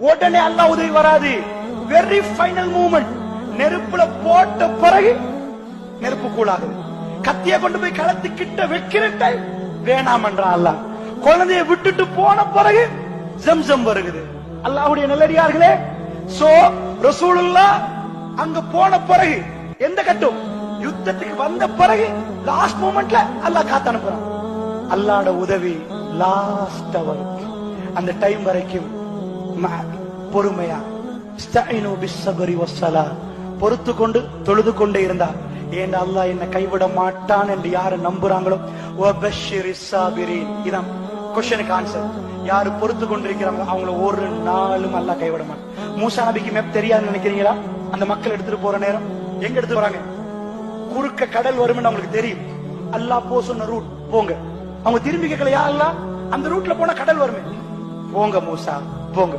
உடனே அல்லாஹ் உதவி வராது. Very final moment. நெருப்புல போட்ட பிறகு நெருப்பு கூடாகுது. கத்திய கொண்டு போய் களத்துக்கிட்ட வைக்கிற டைம் வேணாம் என்றான் அல்லாஹ். குழந்தைய விட்டுட்டு போன பிறகு ஜம்சம் வருகிறது. அல்லாஹ்வுடைய நல்லடியார்களே, சோ ரசூலுல்லாஹ் அங்க போன பிறகு எந்த கட்டம் யுத்தத்துக்கு வந்த பிறகு லாஸ்ட் மொமெண்ட்ல அல்லாஹ் காத்து அனுப்புறான். அல்லாஹ்வோட உதவி லாஸ்ட் அவர். அந்த டைம் வரைக்கும் பொறுமையா இஸ்தஈனு பிஸ்ஸப்ரி வஸ்ஸலா பொறுத்து கொண்டு தொழுது கொண்டே இருந்தா ஏன் அல்லாஹ் என்ன கைவிட மாட்டான் என்று யாரு நம்புறாங்களோ வபஷ்ஷிரிஸ் சாபிரீன். இதான் क्वेश्चனுக்கு ஆன்சர். யாரு பொறுத்து கொண்டிருக்கிறாங்க அவங்கள ஒரு நாளும் அல்லாஹ் கைவிட மாட்டான். மூசா நபிக்கு மேப் தெரியாதுன்னு நினைக்கிறீங்களா? அந்த மக்கள் எடுத்துட்டு போற நேரம் எங்க எடுத்து போறாங்க? குறுக்க கடல் வரும்னு அவங்களுக்கு தெரியும். அல்லாஹ் போ சொன்ன ரூட் போங்க. அவங்க திரும்பி கேட்கல, யா அல்லாஹ் அந்த ரூட்ல போனா கடல் வருமே. போங்க மூசா போங்க.